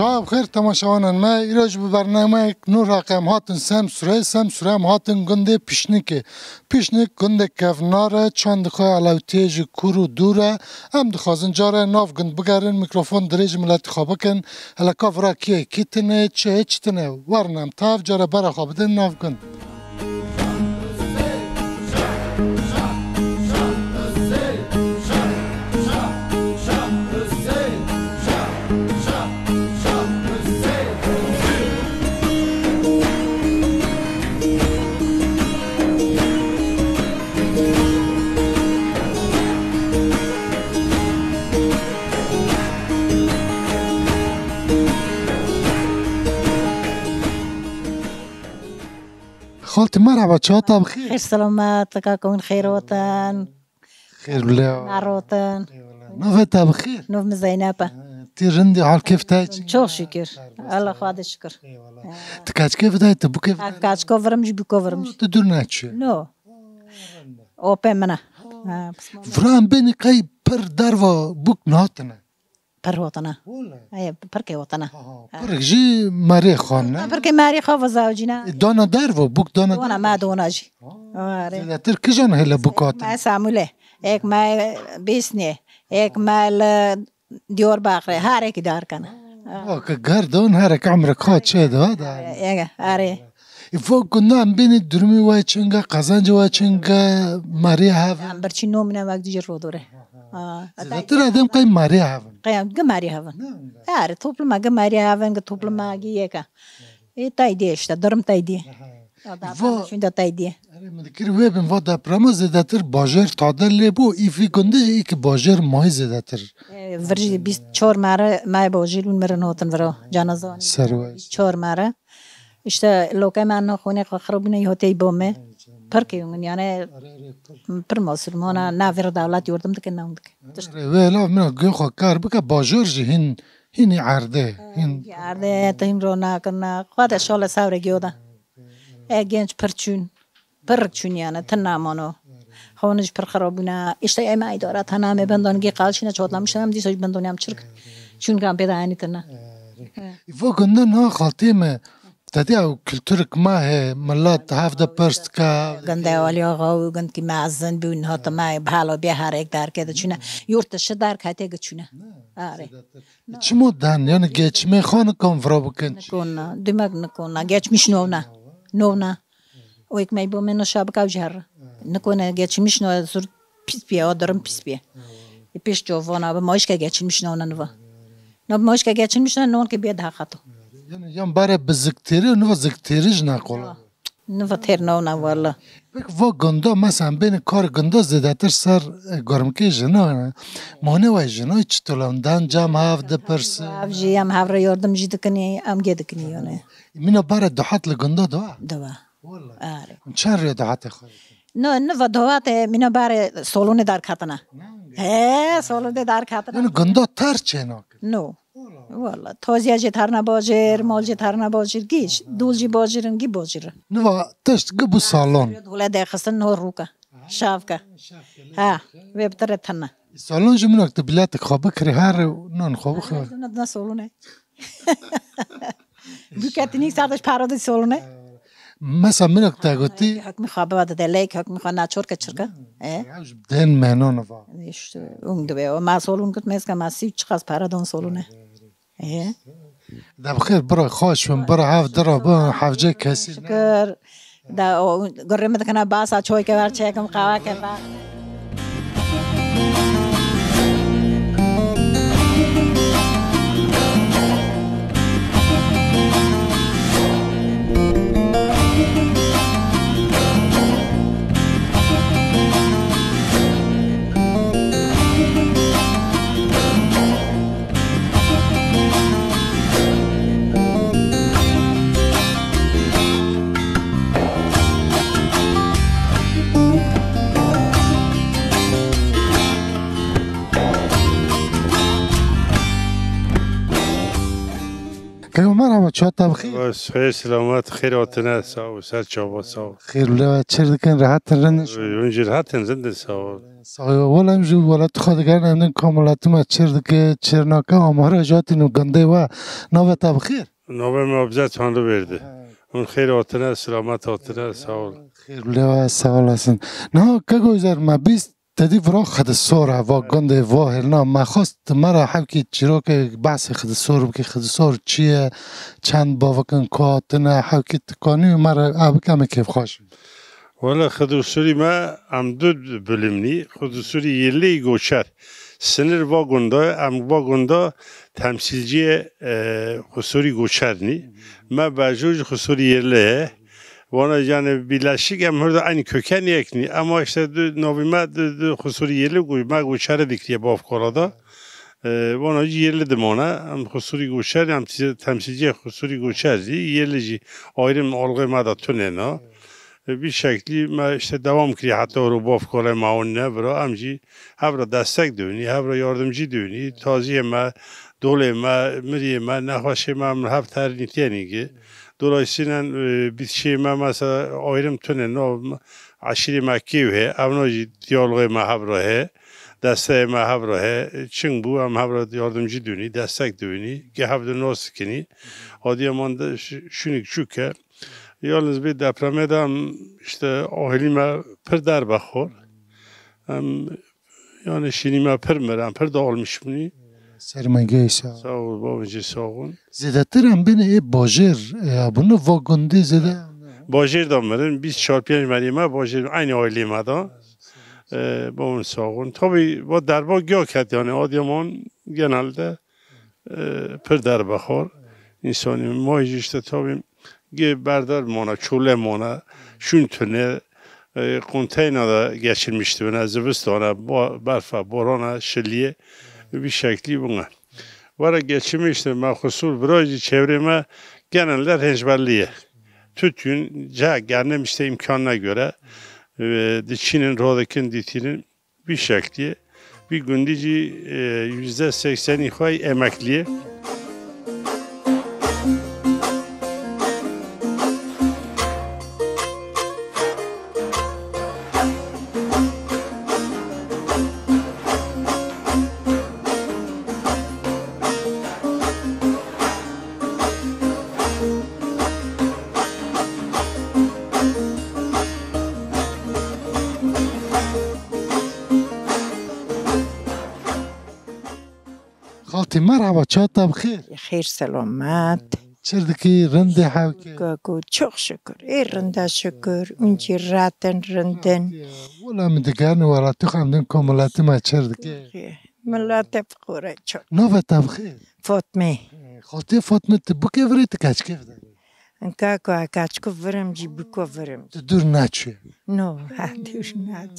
شما بخیر تماشاوانان ما ایراج به برنامه نور رقم هاتن سم سوره هاتن گنده پیشنیک گنده کفناره چند خواه علاوتیج کورو دوره هم دخوازن جاره ناف گند بگرن میکروفون دریج ملت خوابه کن هلکاف را کیه کیتنه چه چتنه ورنم تاف جاره برا خوابدن ناف گند خالتي مرحبا شاطة بخير خير سلامات تكاكون خيروتان خير ولا ناروتان نوفتا بخير نوف مزينابة تيرندي على كيف تاج شو شكر الله خاد الشكر تكاج كيف تاج تبو كيف كاش كوفرمش بكوفرمش تدورناتش نو اوبن منا فران بيني قاي بر داروا بوك ناتنا بر وطنا ولا اي بركي وطنا برجي ماري خان بركي ماري خوف زوجنا دانا داروا بوك دانا وانا ما دوناجي لا تركجان هلا بوكات ما ساموله ایک ما بیسنه ایک مال دیور باقره هر ایک دار کنه قردون هرك عمرك خاد شاد هذا ایگه آره فوق كنا عم بين الدرمي واتشنجا قزانج واتشنجا ماري هافن هم برچی نو منم وقت دیگر رو دوره ترى دم قاي ماري هافن قیام گماری هفن آره توپل ما گماری هفن که توپل ما گیه که ای تایدیه اشتا درم تایدیه شون دا تایدیه مذكر ويبن فادا برامز زدتر باجر تعدل لبو إيفي كنده إيك باجر ماي زدتر ورجی 24 ماره ما باجیلون مرن هاتن ورا جنازان سروي 24 ماره اشتا لوکای من خونه خرابونه هاتی بامه پرکی اون یعنی پر مسلمانا نافر دولت یوردم دکن نمودک ولا من جو خو کار بک باجر جهن هني عرده هن عرده تیم رو نکنه خود شال سوره گیوده گنج پرچون یعنی تنامانو خونج پر خرابونه اشتا ای ما اداره تنامه بندانگی قالشینه چهاتلام شدم دیسوج بندانیم چرک چون کام پیدا انی تنه فوق كنا نا خالتيم تدي أو كلتورك ما هي ملات هافدا برست كا گنده والی آقا و گند کی معزن بیون ها تا ما بحالا بیا هر یک در کده چونه یورتش در کته گچونه آره چمو دان يعني جيتشمي خان كم فرا بكن نکونا دماغ نکونا گچ میش نونا و یک می بومن شاب کاو جهر نکونه گچ میش نو زور پیس بیا دارم پیس بیا پیش جووانا به ماش که گچ میش نو ماش که گچ میش نون که بیا ده خطو يعني يوم باره بزكتيري ونو زكتيريج ناقول نو تر نونا والله بك فوق گندا مثلا بين كار گندا زدتر سر گرمكي جنا مونه و جنا چتولم دان جام هافدا برس افجی هم هفر یاردم جید کنی ام گید کنی یونه مينا باره دحات لگندا دوا والله آره چند ريا دحات خالد نو دوات مینا بار سالون در کاتنا سالون در کاتنا يعني گندا تر چناك نو والله تازیه جتر نباجر مال جتر نباجر گیش دولجی باجرن گی باجر نوا تشت قبو صالون دوله دخستن نور روکا شافکا ها ويبتر تنا صالون جمنك تبلاتك خابك رهار نون خابك خبر نه سالونه بکتنی سردش پراد سالونه مثلا منك تاغوتي حکم خوابه بعد دلیک حکم خوا نچور کچرکا عاوز بدين مهنون نفا işte ungde o ma solun kut meska ma si çıkas paradon solune ده بخير برا خوش من برا هاف درا با حافجه كاسي şükür da o görmedik kana basa çoy ke var çekim qava ke var چهات بخیر بس خیر سلامت خیر آتنه ساو سر چاوا ساو خیر ولی چرا دکن راحت رنش اونجا راحت زنده ساو سایه ولی همجور ولی تو خودگر نمیدن کاملاتی ما چرا دکه چرناکه آماره جاتی نو گنده و نوه بخیر نوه مبزت هان رو برده اون خیر آتنه سلامت آتنه ساو خیر ولی سوال هستن نه که گویزر ما بیست تدی فرا خد سوره و گنده و هلنا ما خواست مرا حبکی چرا که بحث خد سور بکی خد سور چیه چند باوکن کاتنه حبکی تکانی مرا ابکم کیف خوش ولی خدوسوری ما هم دو بلمنی خدوسوری یلی گوچر سنر واگوندا ام واگوندا تمثیلci خسوری گوچر نی ما بجوج خسوری یله وانا yani birleşik hem orada aynı köken yekni ama işte novima خسوری یله گوی ما گوچر دکریه باف کارada وانا yerledim ona hem خسوری گوچر hem temsilci خسوری گوچرdi yerlici ayrım algıma da tünena bir şekli ma işte devam kiri hatta o باف کار ما اون نه برا امجی هفرا دستک دونی هفرا yardımcı دونی تازیه ما دوله ما مریه ما نخواشه ما هفت هر نیتینی که dolayısıyla bitişime mesela ayrım tünen o aşırı makkiv he avnoji diyaloğu mahavra he desteği mahavra he çünkü bu mahavra yardımcı dönü destek dönü ki havda nasıl kini Adıyaman'da şunu çünkü yalnız bir depremde işte ahilime pır darbaxor yani şinime pır meram pır dağılmış bunu سرمایه sağ ol babacı sağ ol زیادتر هم بین ای باجر bunu واگنده زده باجر دامرن 20 çarpıyan merime باجر aynı aileme da با اون sağın tabi bu derba göket yani Adıyaman genelde pır derbakor insani maiz işte tabi berdar mona çole mona şun tüne konteynada geçirmişti bana zıbıstana berfa borana şiliye bir şekli buna. Vara geçirmişti mahsul burayı çevreme genelde hençberliye. Tütün geldim işte imkanına göre Çin'in rodakin ditinin bir şekli bir gündüzü %80 ihvay emekliye. خالتي مرحبا çata بخير خیر سلامت چردکی رنده حوکی گو çok şükür rında şükür unci raten rındın ولا من دگرنی ورا تو خمدن کاملاتی ما چردکی millet fukure çok نوه بخير Fatma خالتي فاطمه تبوكي فريت كاچ كيف ده kako akaçku varım cibuko varım تدور ناچه no hadir naç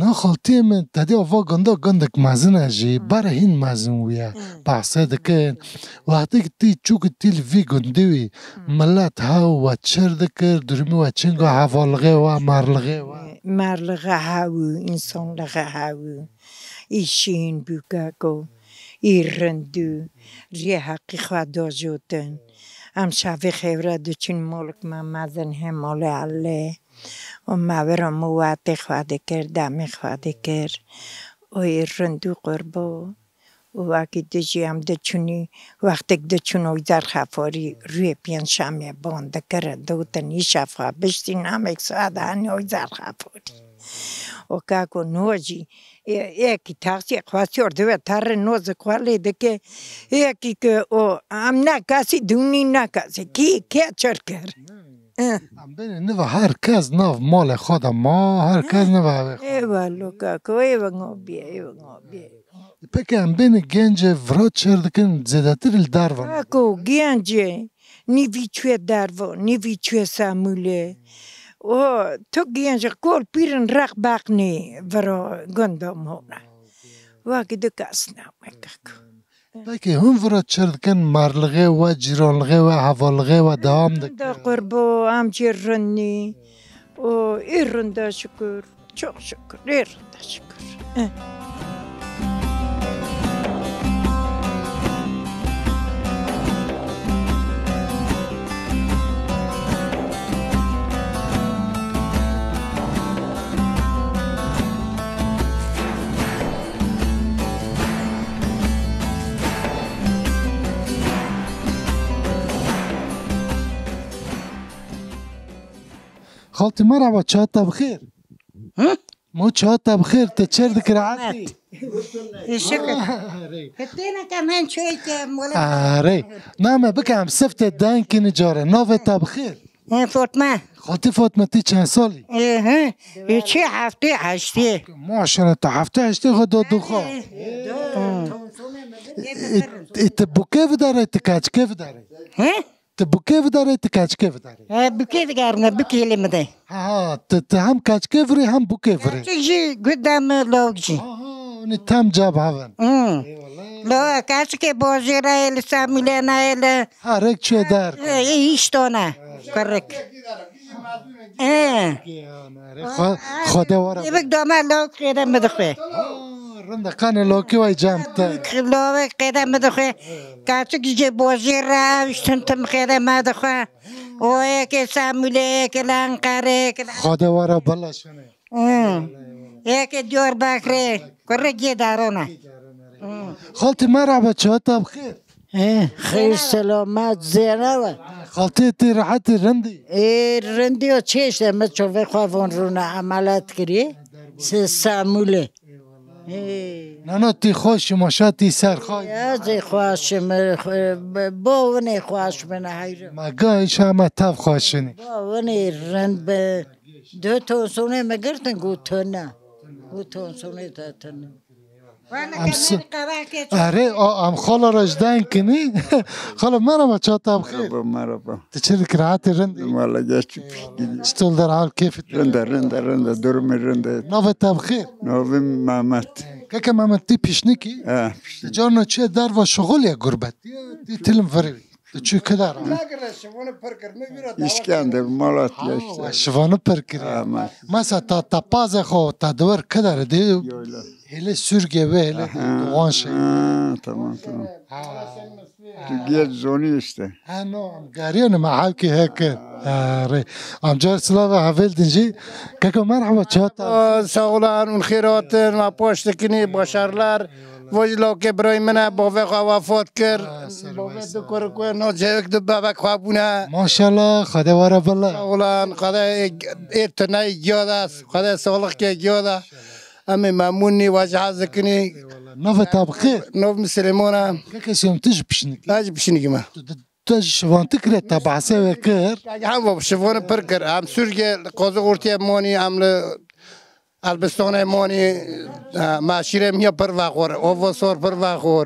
نه خالتي من تدي افا گنده گندک مزن اجي بره هین مزن ويا بحثه دکن وقتی که تی چوک تیل وی گندوی ملت هاو و چر دکر درمی و چنگا حوالغه و مرلغه و marlığı havu insanlığı havu işin bukako irrendu ri haqqi khada joten am şafi khevra duçin molk ma mazen hem mole alle و ماورا موات خواده کرد دمی خواده کرد و رندو قربا و وقتی دجی هم دچونی وقتی دچونی در خفاری روی پیان شامی بانده کرد دوتنی شفا بشتی نمک ساده هنی در خفاری و که که نوجی یکی تاکسی خواسی ارده و تر نوز خوالی دکه یکی که هم نکسی دونی نکسی کی چر کرد ام بین نو هر کس نو مال خود ما هر کس نو ایوه لوکاکو ایوه غابیه پک ام بین گنج ورات چردکن زیادتر الدارون اکو گنجه نیویچوی دارو نیویچوی ساموله او تو گنجه کل پیرن رق باقنی ورا گندم هونه واقعی دو کس نمکاکو پکی هم ورات چردکن مرلغه و جیرانلغه و حوالغه و دوام دا دکن قربو همچی رنی و ایرنده شکر çok şükür ایرنده شکر خالتي مرحبا چهاتا بخير مو چهاتا بخير تشردك رعاتي شكرا هتينا كمان شوية آره نعم بكم سفت دانك نجارة نوفتا بخير فاطمة خالتي فاطمة تي چند سالي؟ چه هفته هشته ماشاءالله تا هفته هشته خود دو خواه تبو كيف داره تكاج كيف داره؟ تبو كيف داره تكاج كيف داره؟ بكيف قارنا بكي لمده ها هم كاج كيفري هم بو كيفري تجي قدام لوجي تم جاب هذا لا كاسك بوزيرا لساميلنا ل هارك چه دار ايشتونا كرك خدا ورا يبك دوما لو كده مدخه رنده قانه لوكي واي جامته لو كده مدخه كاسك جي بوزيرا اشتنتم كده مدخه ويك ساميله كلانقره خدا ورا بلا شنو يك ديور باكري كرك جي دارونا خالتي مرحبا چهاتا بخير خیر سلامت زینه خالتي تي راحتي رندي رندی و چیش دمت چوه خواهون رونه عملت کری ساموله نانا تي خوش ماشاتی سر خواهی یازی خواهش باونه خواهش منه حیره ما گاهش همه تف خوشنی باونه رند به دو تونسونه مگرتن گو تونه گو تونسونه تا تونه آره ام خاله رجدن کنی خاله مرحبا چهاتا بخير مرحبا تشرك راحتي رندي والله جاش شتول در حال كيف رنده درم رنده نوفتا بخير نوفم محمد كاكا ماما تي بيشنكي جارنا چه در و شغل یا گربت تلم فروي چه كدار İskender Malat yaşta. شوانو پرکری مثلا تا پاز خو تا دور كدار دي hele sürge ve hele doğan şey. Tamam. Geç zoni işte. Ha no gariyon ma havki hek. Amcar slava haveldinci. Kaka merhaba çata. Sağ olun, خیراتن و پشتکنی başarılar. وجلو که برای من باوی خواه وفات کرد باوی دو کرکوه ناجهک دو بابک خواه بونه ماشالله خدا واره بله اولان خدا ارتنای گیاد است خدا سالخ که گیاد است امی ممنونی واجه حزکنی نوه تابخیر نوه مسلمانه که سیم تج بشنکی تج بشنکی ما تج شوان تکره تبعسه وکر هم با شوان پر کر هم سرگه قاضی قرطی مانی عمل البستان مانی معاشره میا پر واقور آواسار پر واقور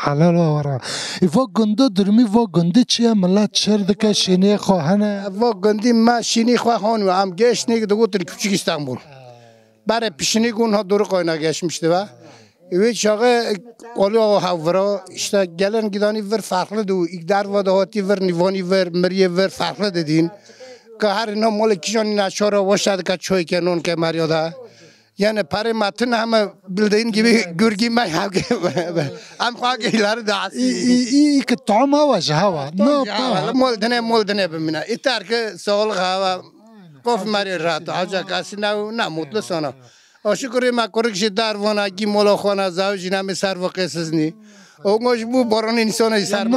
حلال واره ایوا گنده درمی وا گنده چیه ملت شرد که شینی خواهنه وا گندی ما شینی خواهانو هم گشت نیک دو تر küçük İstanbul برای پیشنی گونها دور قاینا geçmişti ve ve çağı oluyor havra işte gelen gidani ver farklı du ikdar ve dağıtı ver nivani ver meriye ver farklı dedin که هر اینا مال کیشان نشاره واشد که چوی کنون که مریاده یعنی پاره متن همه بلدین گیبی گرگی ما هم خواه که ایلار دست ای که طعم هوا جهوا نو مول دنه بمینه ایتر که سوال هوا قف مری رات آجا کسی نه مطلع سانا آشکری ما کرکش دار وانا گی مولا خوانا زاوجی نمی سر و قصص نی اونگوش بو باران انسان سر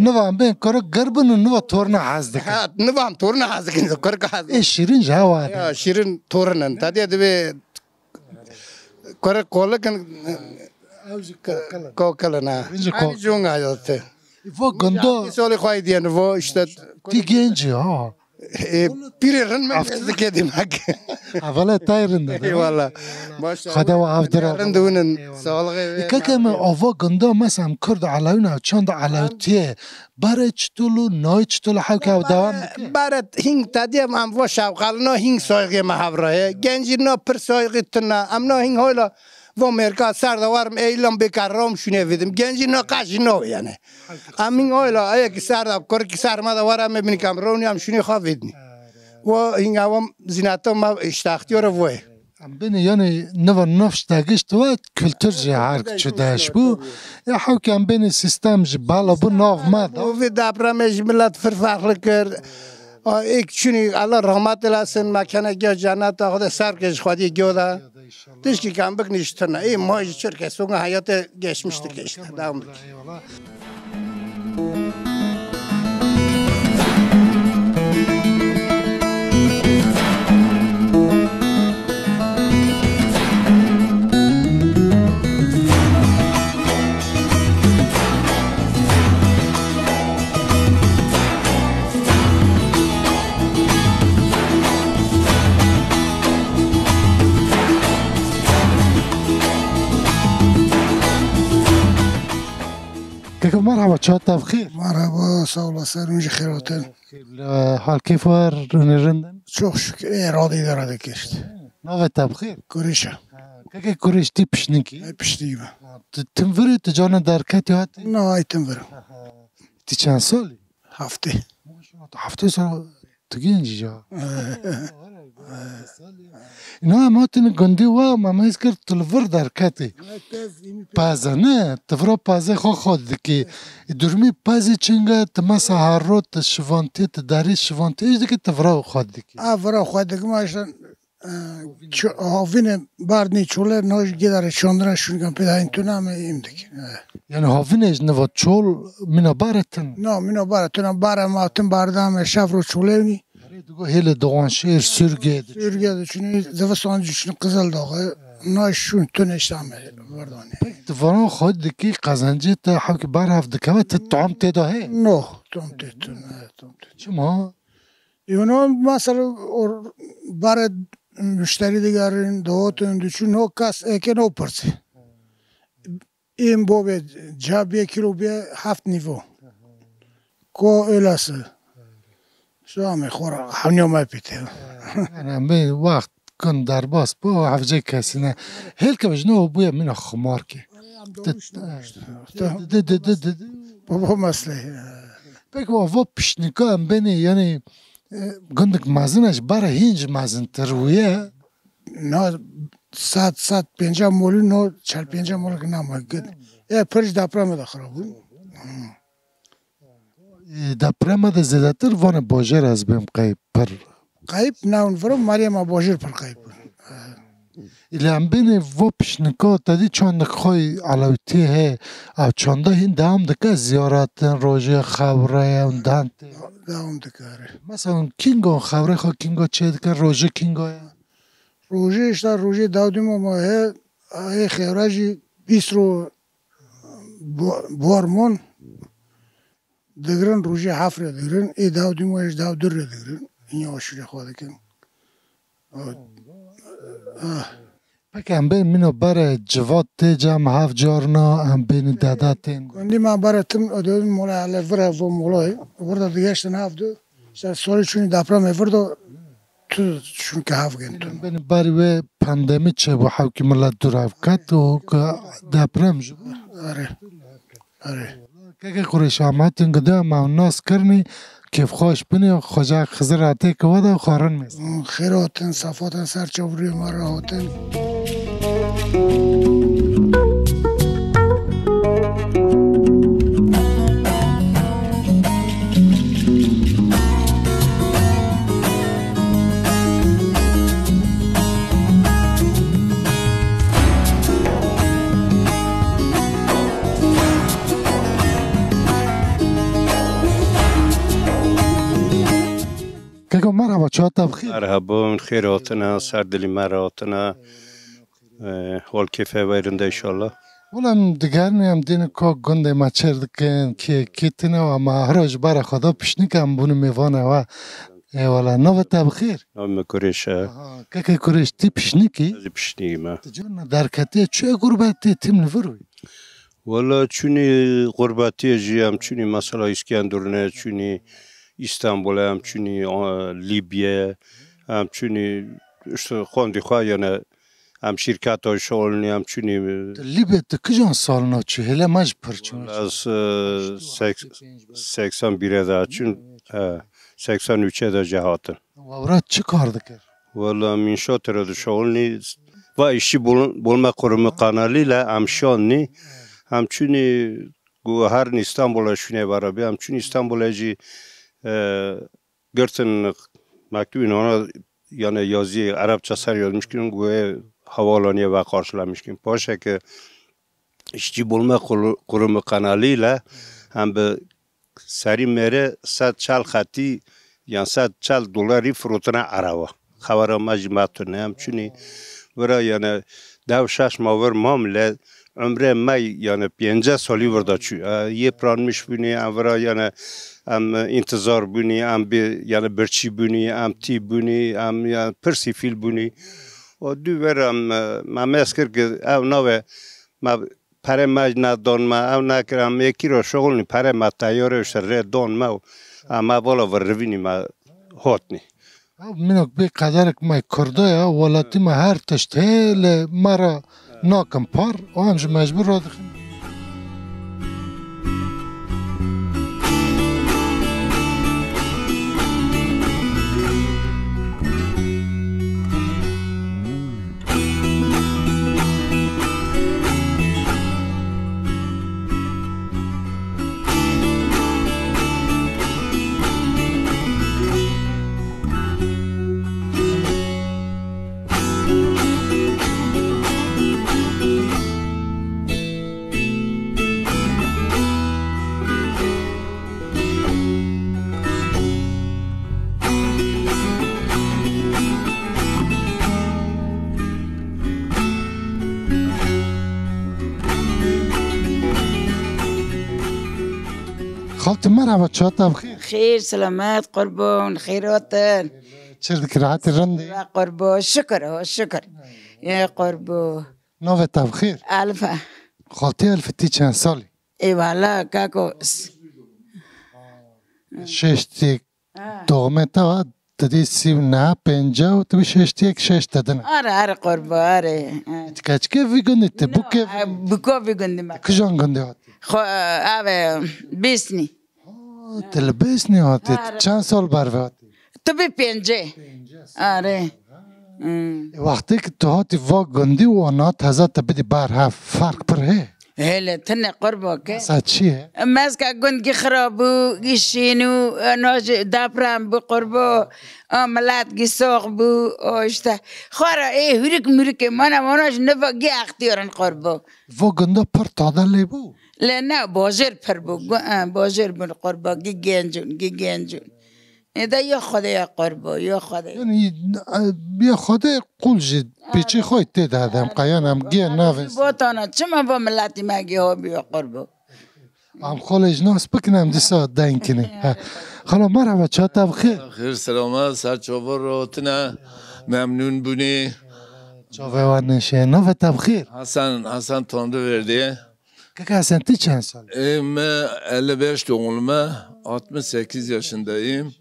نوا بین کار گربن نوا تورنا حزد کن نوا هم تورنا حزد کن کرک حزد شیرین جهوا شیرین تورنن تادی دوی کرک کوله کن کوکله نه آنی جونگ آیاته و گنده سالی خواهی دیان و اشتاد تی گنجی ها پیرن من کدیم هک اوله تایرنده والا خدا و عفدرا رندونن سالغه که که من آوا گنده مثلا کرد علاوه چند علاوتیه برای چطولو نای چطولو حکه و دوام برای هنگ تادیم هم و شوقالنا هنگ سایقی محورایه گنجی نا پر سایقی تنا ام نا هنگ هایلا و امریکا سردوارم ایلام بکارم شونه ویدم گنجی نا قاش نو یعنی امین هایلا اگه که سرداب کار که سرمادوارم میبینی کامرونی هم شونه خواه ویدنی و هنگ هم زیناتم ما اشتاختیار وای بینی یعنی نو نفش داگشت و کلتر جه هر چه داش بو یا حکم بینی سیستم جه بالا بو ناف ماد و وی دابرامش ملت فرفاخل کرد ایک چونی الله رحمت لسن مکنه گیا جنت خود سر کش خودی گیوده دیش که کم بکنیشتن ای ماهی چرکه سونگ حیات geçmişti geçti devam كيف مرحبا تشاطا بخير مرحبا سağ olasın önce خیراتın. حال كيف var رندن Çok şükür irade idare geçti. نوتا بخير Kurişa. كيف كوريش تي بشنكي Piştiğim. تنفري تجانا دركاتي هاتي Ne aytım var. تي چند سالي Hafta. هفته سال تجينجي جا اینا هماتون گندی و ممیز کرد تلور درکتی پازه نه تفرا پازه خود دکی درمی پازه چنگه تمسا هر رو تشوانتی تداری شوانتی ایش دکی تفرا خود دکی Avra xwadik maşan havine barni çole noj gidare çondra şungan pedayin tunam imdik. یعنی هاوینش نوا چول مینا بارتن No mino bara tunam bara matın bardam şafro çolevni. دوگو هیل دوانشیر سرگه Ürge de çünkü devastan düşünü kızıl dağı noj şun tuneştame bardani. تفرا خود دکی قزنجی تا حوکی بار هفت دکوه تطعام تیدا هی No tom tetun tom tetun. چما Yunan mesela bara müşteri diğerin doğutun düşün o kas eken o parça. این بوده جاب یک کیلو به 7 نیو کو الاسه شو همه خورا همینو میپیته انا به وقت کن در باس با حفظه کسی نه هیل که بجنو بویا من خمار که بابا مسئله بگو و پیشنیکا هم بینی یعنی گندک مزنش برای هینج مزن ترویه نه ساعت 50 مولی نه 40-50 مولی که نماید پرش دپرمه ده خرابون دپرمه ده زیده تر وان باجر از بیم قیب پر قایب نه اون فرم مریم باجر پر قایب ایلی هم بینی و پیشنیکا تدی چاندک خوی علاویتی هی او چانده هین دام دکه زیارتن روژه خبره اون دانتی دوام دکاره مثلا کینگا خبره خواه کینگا چه دکه روژه کینگا روژه اشتا روژه داودیم ما هی خیراجی 20 رو بارمون دگرن روژه 7 رو دگرن ای داودیم ایش داود رو دگرن این آشوری خواهده کن پک هم بین منو بره جواد تیجا محف جارنا هم بین داداتین کندی من براتم ادوین مولا علی وره و مولای ورده دیگهشتن هفته سالی چونی دپرام ورده تو چون که هفت گنتون بین باری و پاندمی چه با حوکی ملت دور هفکت و که دپرام جو آره که قریش آماتین گده هم ناس کرنی کیف خوش بینی و خوجا خزر آتی که وده و خارن میست خیراتن صفاتن سرچوری ما راهاتن که مرحبا چهاتا بخیر مرحبا خیراتنا سردلی مراتنا حال کیفه ویرنده انشالله ولم دیگرنی هم دین که گنده ما چرد کن که کتنه و ما هرش برا خدا پیشنی که هم بونو میوانه و والا نوتا بخیر نام کریشه که کریش تی پیشنی کی از پیشنی ما تجانا درکتی چه غربتی تیم نفروی والا چونی غربتی جیم چونی مثلا اسکندرونه چونی استانبول هم چونی لیبیه هم چونی خوندی خواه یعنی هم شرکت های شغلنی هم چونی لیبیه تا کجان سالنا چه هله مج پرچون از 81 ده چون 83 ده جهاتن وورات چه کار دکر والا من شاتر ده شغلنی و ایشی بولما قرم قانالی هم شانی هم چونی گو هر استانبول شونه برابی هم چونی استانبول جی گرتن مکتوب اینا یعنی یازی عربچه سر یاد میشکنن گوه حوالانی و قارشلامیشکن پاشه که اشتی بولما قرم قنالی له هم به سری میره 140 خطی یعنی 140 دلاری فروتنه عربه خبر مجمعتونه هم چونی برای یعنی 6 ماور مامله عمره می یعنی 50 سالی ورده چو یه پران میش بینی برای یعنی ام انتظار بونی ام یعنی برچی بونی ام تی بونی ام یعنی پرسی فیل بونی و دو برم ما مسکر که او نوه ما پره مج ندان ما او نکرم یکی رو شغل نی پره ما تیارش ره دان ما اما بالا و روینی ما هات نی منك بقدرك ما كردايا ولا تما هر تشتهل مرة ناكم بار وامش مجبور رادخن خالتي مرحبا شاطة بخير خير سلامات قربون خيراتن شردك راحت الرندي يا قربو الشكر يا قربو نوفتا بخير ألفا خالتي ألفتي چند سالي اي والله كاكو ششتيك دوغمه تا تدي سيب نه پنجا و تبي ششتيك شش تدن اره قربو اره تكاچ كيف يگندي تبو كيف بكو بيگندي ما كجان گندي هات خو اوه بيسني تلبسني هاتي چند سال بر هاتي تبي پنجه اره وقتی که تو هاتی وا گندی و آنها تازه تبدی بر ها فرق پر هی هلا تنه قربو که ساعت چیه؟ ماسكا گندگی خرابو گیشینو ناج دابرام بو قربو ملات گی سوق بو اشته خورا هریک مریک مناش نفاقی اختیارن قربو وا گنده پر تاده لی بو لنا باجر پر بو باجر بو قربو گی گنجون ایده یا خدا یا قربو یا خدا یعنی بیا خدا قول جد پیچی خوی تید هدم قیانم گیه نویس باتانا چما با ملاتی مگی ها بیا قربو ام خالج ناس بکنم دیسا دین کنی خالا مرحبا چاته بخیر خیر سلامت سر چاور راتنه ممنون بونی چاوه و نشه نوفتا بخیر حسن تانده ورده که حسن تی چند سال؟ من 55 doğumluyum 68 yaşındayım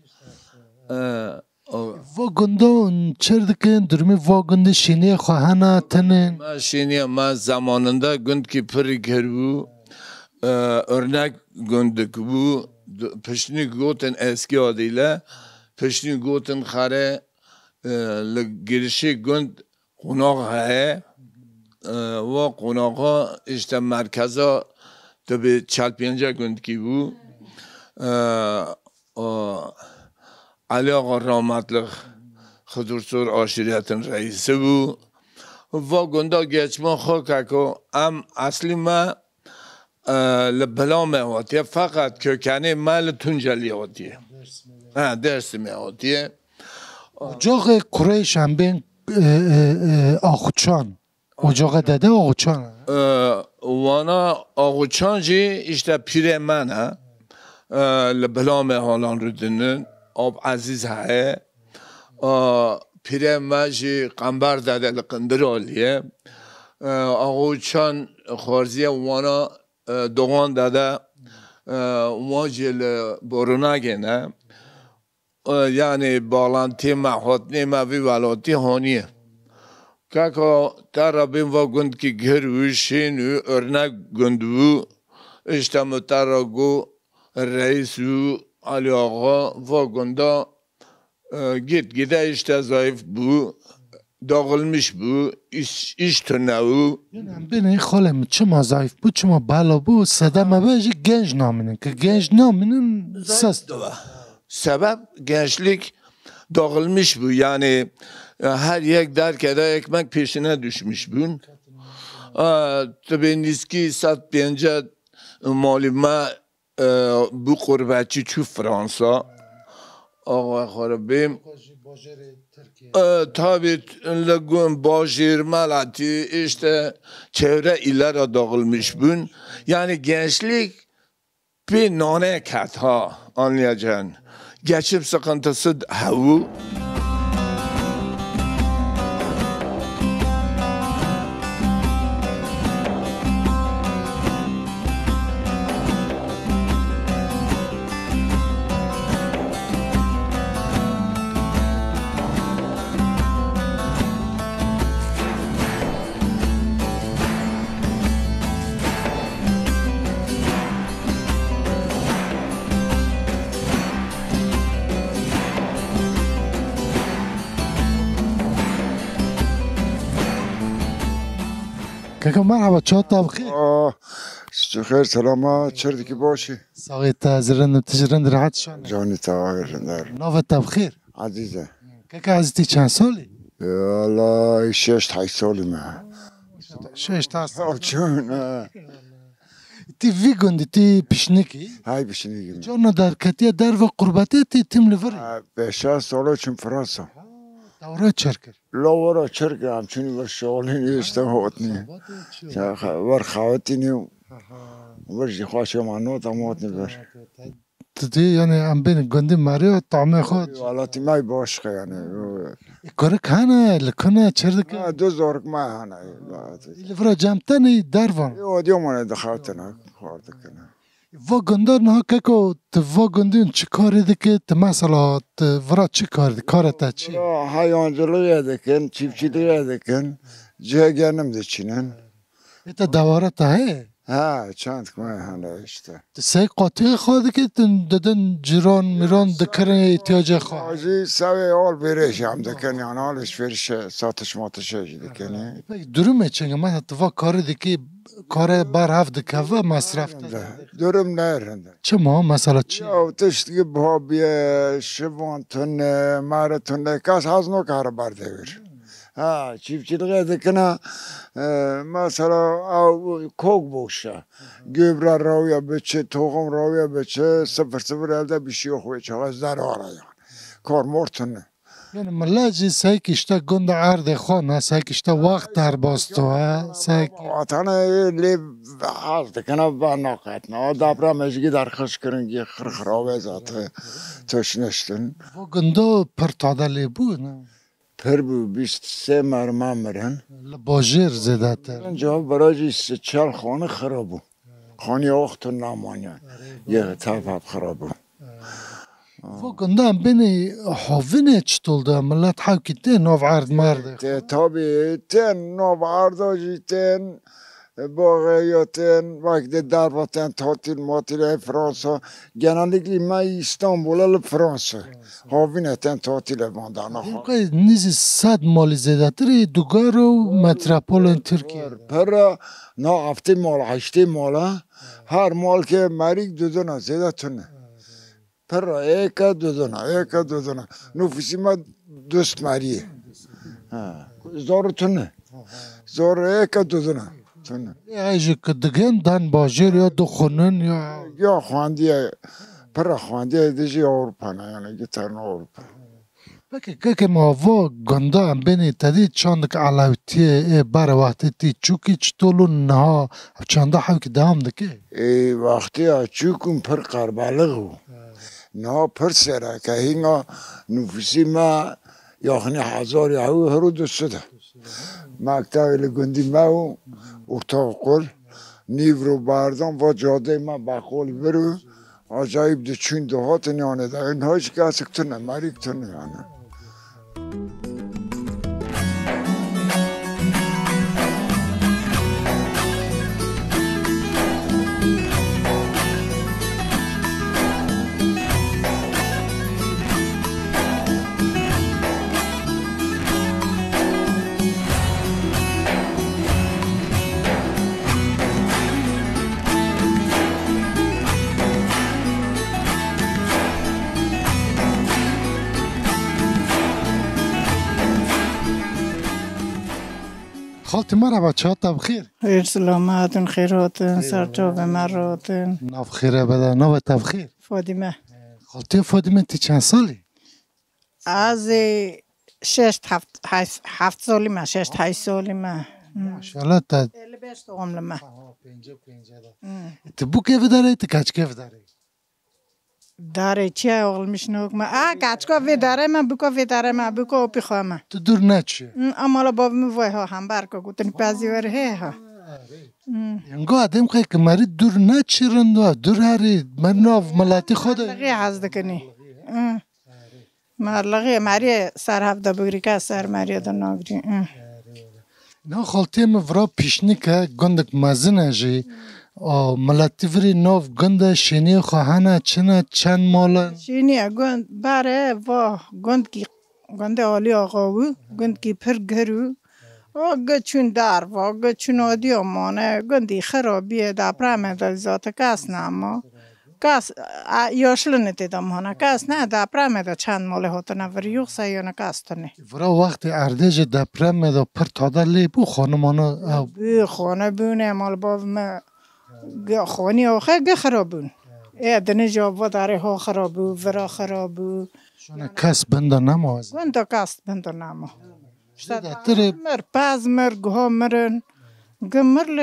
Vagonda çerdikin durmi vagonda şiniye khahana tenen. Ma şiniye ma zamanında günd ki piri gerbu örnek gündük bu peşini goten eski adıyla peşini goten khare girişi günd qonağı he ve qonağı işte merkeza tabi çalpiyince günd ki bu Ali Ağa rahmetlik Hıdırsur aşiretin reisi bu. Vagunda geçme xokako am asli ma لبلا me hatiye fakat kökeni mal Tunceli hatiye. Dersim'e hatiye. Ocağı Kureyş'en ben Ağuçan. Ocağı dede Ağuçan. Vana Ağuçancı işte piremen ha. لبلا me halan rüdünün. آب عزیز های پیره ماجی قنبر داده لقندرالیه آقا چان خارزی وانا دوغان داده واجی لبروناگه نه یعنی بالانتی محوطنی موی ولاتی هانیه که ترابین و گند کی گروشین و ارنک گندو اشتم تراغو رئیسو Ali Ağa vagonda gitgide işte zayıf bu, dağılmış bu, iş tırnağı. Beni xalem çima zayıf bu, çima bala bu, sademe beci genç namının, ki genç namının ses. Sebep gençlik dağılmış bu, yani her yek derkede ekmek peşine düşmüş bu. Tabi niski sat bence malime bu قربتی چو فرانسا آقا خرابیم tabi لگون باجیر ملتی işte çevre illere dağılmış bun yani gençlik bir nane kat ha anlayacaksın geçim sıkıntısı havu که مرحبا چات بخیر خیر سلامت چردی که باشی ساقیت زرند تجرند راحت شان جانی تا رندر نوت بخیر عزیزه که عزیزی چند سالی والله 6-8 سالی من 6 سال چون تی وی گندی تی پیشنیکی های پیشنیکی جانا در کتیه در و قربتی تی تیم لوری به 6 ساله چون فرانسه دورا چرکر لورا چرکر همچنین ور شغلی نیسته هاتنی ور خواهتی نیو ور جی خواه منو تموت نبر تدی یعنی ام بین گندی ماری و طعمه خود والا تی مای باشخه یعنی کاره کنه لکنه چردک 2000 ما هنه لورا جمتنی دروان یو دیومانه دخواتنه خورده کنه و گندار نه که تو و گندون چی کاری دکه تو مثلا ورا چی کاری دی کارتا چی؟ hayvancılığı ederken, çiftçiliği ederken cehennem de çinen. ایتا دواره تا هی؟ Ha, çant hani işte. سی قاطع خواهد که دادن جیران میران دکرن احتیاج خواه Acı seviye ol veriş hem deken yani alışveriş satış matışa dikeni. درومه چنگه مثلا تو کاری دیگه کار بر هفت دکه و مصرف ده Durum nerede? چه ما مثلا چی؟ Ya tıştı babiye, şivantunne, maratunne, kas hazno karabar devir. Ha, çiftçilik ederken mesela kok boşa, gübre ravya biçe, tohum ravya biçe, 0 elde bir şey yok ve çok zarar yani. Kar mortunne. یعنی ملاجی سعی کشته گند عرض خانه سعی کشته وقت در باستوه سعی Vatanı lib az dikene ben nakat. Ne dabra mecgi در خش کرنگی خرخراوه zatı töşneştin. و گنده پر تعدلی بود نه؟ پر bu 23 مرمرن. باجر زده تر جواب برای چال خانه خرابو. خانه وقت نمانه. یه طرف خرابو. و گنده هم بینی حاوینه چطول ده ملت حاکی ده ناف عرض مرده Tabii ten nov ardacı ten باقیاتن وقت درباتن tatil matile Fransa genellikle ben İstanbul'a Fransa havinaten tatile bandana که نیزی 100 مالی زده تری دوگار و متروپولن ترکیه para na hafte mal haşte mala her mal ke merik duduna zede tune para eka duduna nüfusima dost mariye zor tune zor eka duduna tune ایجی که دگن دن باجر یا دخونن ya xandiye para xandiye dici Avrupa ne yani gitarın Avrupa بکی که ما و گنده هم بینی تدید چاندک علاوتیه بر وقتی تی چوکی چطولو نها چانده حاو که دام دکی وقتی چوکم پر قربالغو نه پر سره که هنگا نفوسی ما یعنی 1000 یهو هرو دوست ده مکتب گندی ما و اتاق قل نیو رو بردم و جاده ما بقول برو عجایب ده چون دهات نیانه ده این هاش که اسک تونه مریک تونه یعنی خالتي مرحبا چهاتا بخير خير سلامات خيرات سرجاب مرات ناف خيره بدا نوتا بخير فاطمه خالتي فاطمه انت چند سالي؟ از 6-7 سالی من 6-8 سالی من ماشاءالله تا 55 عمر من انت بو كيف داري انت كاچ كيف داري؟ داره چی اقل میشنوک من کچکا وی داره من بکا وی داره من بکا پی خواه من تو دور نچه امالا بابا می وای ها هم برکا گوتنی پازی وره ها ینگو آدم خواهی که مری دور نچه رندو دور هری من ناف ملاتی خوده مرلغی حز دکنی مرلغی مری سر هفته بگری که سر مری در ناگری نه خالتی مفرا پیشنی که گندک مزنه جی ملاتی وری ناف گنده شینی خواهانه چنه چند مالا شینی گند باره و گند کی گنده آلی آقا و گند کی پر گرو گچون در و گچون آدیا مانه گندی خرابیه دا پرمه دا ذات کس نما کس یاشل نتیدم هنه کس نه دا پرمه دا چند ماله هاتنه وریوخ سیانه کس تنه ورا وقت اردیج دا پرمه دا پر تاده لی بو خانمانه بو خانه بونه مال باو ما خانی آخه گه خرابون دنه جاب داره ها خرابو ورا خرابو شونه کس بنده نماز بنده کس بنده نما زیادتر مر پاز مر گها مرن گمرل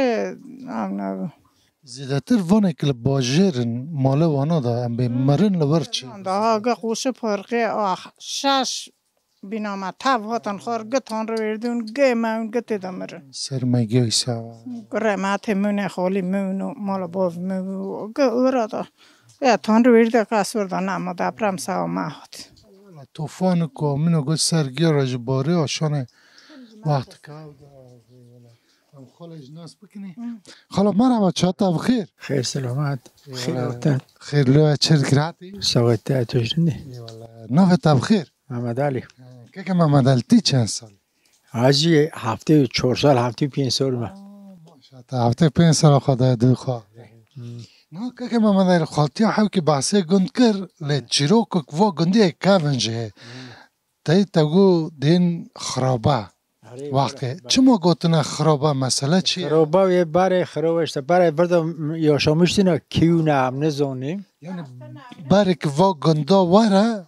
زیادتر وانه که باجرن ماله وانا دا ام به مرن لور چی دا آگه خوش پرقه آخ شش بینامه تاو هاتن خور گتان رو وردون گه مون گتی دا مرن سرمگی های سوا رمت مونه خالی مونو مالا باو مونو گه اورا دا تان رو ورده کس ورده نما دا پرم سوا مهات توفان کو منو گفت سرگی راج باره آشانه وقت که خالش ناس بکنی خالا مرحبا چاتا بخیر خیر سلامت خیر خیر لو چر گراتی سوات تجرنی نوه تا بخیر محمد علی که محمد علی تی چند سال حاجی هفته 4 سال هفته 5 سال ما هفته 5 سال خدا دو خواه نه که محمد علی خالتی ها که بحثه گند کر لی چیرو که و گندی کافنجه تایی تاگو دین خرابه وقتی چما گوتنا خرابه مسئله چیه؟ خرابه یه باره خرابه شده باره بردم یا شامشتی نه کیونه هم نزانیم یعنی باره که و گندا وره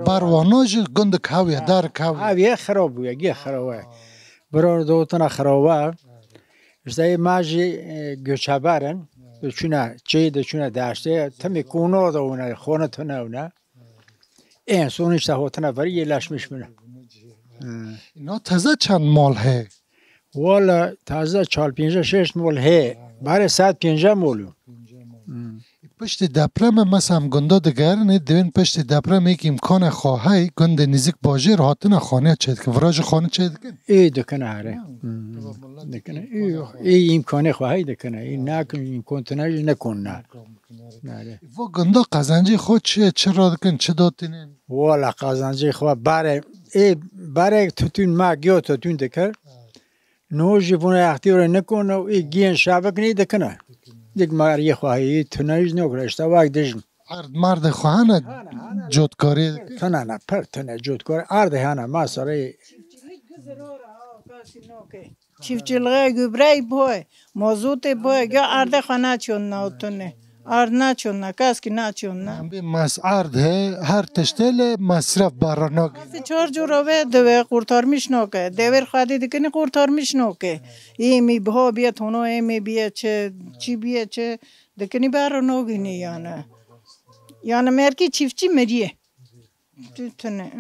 بارواناج گند کهویه دار کهویه یه خرابه یه خرابه برای دوتنا خرابه اشتایی ماجی گوچه برن چونه چه چونه داشته تمی کونو دونه خونه تونه اونه این سونش تا هاتنه وری یه لشمش منه اینا تازه چند مال هه؟ والا تازه 4-5-6 مال هه برای 150 مالو پشت دپرم مثلا گنده دگرنه دوین پشت دپرم یک امکان خواهی گنده نزیک باجر هاتنه خانه چید که وراج خانه چید کن؟ ای دکنه هره دکنه ای امکان خواهی دکنه ای نکن امکان تنهی نکن نه و گنده قزنجی خود چیه چرا دکن چه داتینین؟ والا قزنجی خود برای توتون ما گیا توتون دکر نوجی بونه اختیار نکن و ای گین شبک نی دکنه دیگه ماری خواهی تنهیش نکره اشتواک دیشن مرد خواهنه جودکاری تنه نه پر تنه جودکاری ارده هنه ما سره چیفچلغه گبرای بای مازوت بای گیا ارده خانه چون ناوتونه ارد نه چون نه کس که نه چون نه مس ارد هر تشتل مصرف باراناگی 4 جوراوه دوه قورتار میشنوکه دویر خواهدی دکنی قورتار میشنوکه ایمی بها بیه تونو ایمی بیه چه چی بیه چه دکنی باراناگی نی یعنی مرکی چیفچی مریه تونه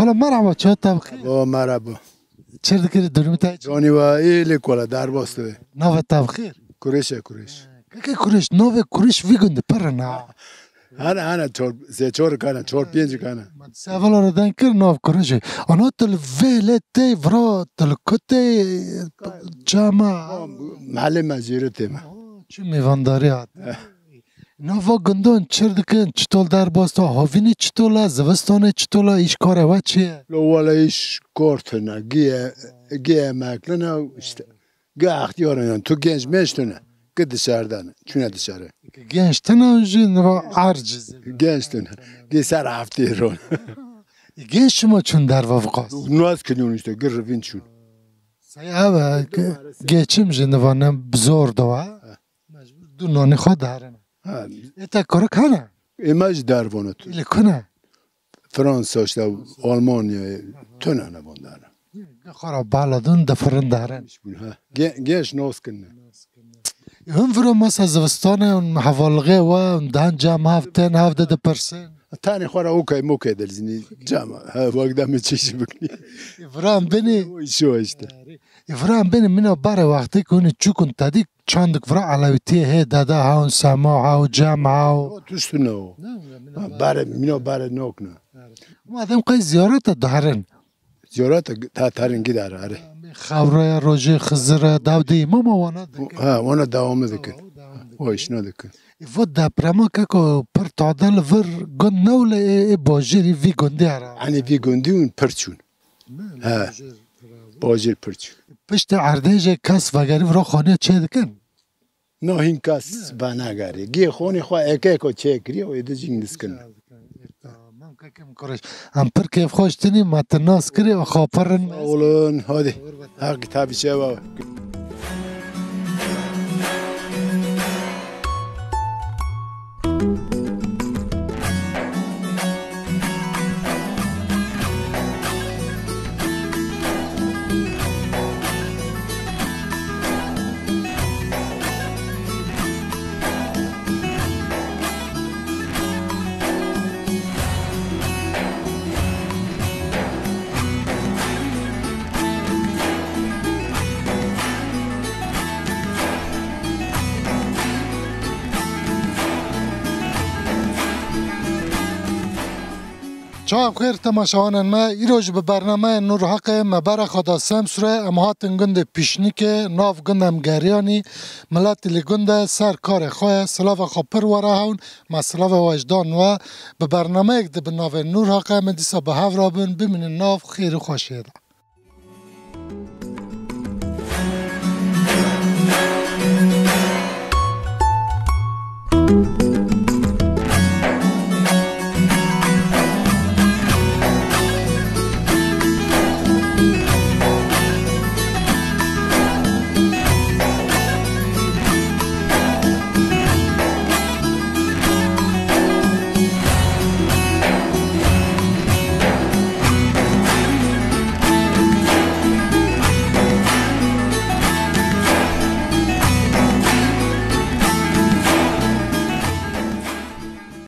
حالا مرحبا چه تبخیر؟ مرحبا چرا دکری دورمی تایی؟ جانی و ایلی کولا در باسته نوه تبخیر؟ کوریشه که کوریش نوه کوریش ویگنده پر نه هنه 3-4 کنه 4-5 کنه سوال رو دن کر نوه کوریشه آنها تل ویله تی ورا تل کتی جامع محل مزیره تیمه چه میوانداری هات نوه گندان چرا دکن چطول در باسته هاوینی چطوله زوستانه چطوله ایش کاره و چیه؟ والا ایش کارتنه گیه مکلنه گه اختیارنه تو گنج میشتونه که دشاردنه چونه دشاره گنج تنه اونجا نوا عرجزه گنج تنه گه سر هفته رون گنج شما چون در وفقاست نواز کنیون ایشته گر روین چون سیاه گه چیم جنوا نم بزور دوه دو نانی خواه دارنه ایتا کاره کنه ایماج دروانه تو ایلی کنه فرانسه اشته آلمانیا تونه نبانداره خورا بالادون دفرن دارن گنج ناز کنه هم فرو مثلا زوستانه اون حوالغه و اون دهن جمع هفتن هفته ده پرسن تانی خورا اوکی موکی دلزینی جمع وقت دمه چیشی بکنی فرام بینی شو اشته افرام بین منا باره وقتی کنی چوکن تدی چندک فرا علویتی هی داده هاون سماع هاو جمع هاو توشتو نو باره منا باره نوکنه ما آدم قای زیارت دارن زیارت تا ترنگی داره آره خبره روزی خزر داودی ما وانا ها وانا دوام دکن وایش ندکن و دپرما که پر تعدل ور گند نول باجری وی گندی هر یعنی وی گندی اون پرچون ها باجر پرچون پشت عردهج کس وگری ورا خانه چه دکن نه این کس با نگاری گی خونی خواه اکه کو چه کری و ایده جنگس کن هم پر کیف خوش تنی متناس کری و خاپرن اولون هادی هر کتابی چه باو شام خیر تماشاوانان ما ایروز به برنامه نور حق مبارک خدا سمسره امهاتن گند پیشنیک ناف گندم گریانی ملت لگند سر کار خواه سلاو خپر وره هون ما سلاو وجدان و به برنامه یک به ناف نور حق مدیسا به هفرابن بمین ناف خیر خوشیده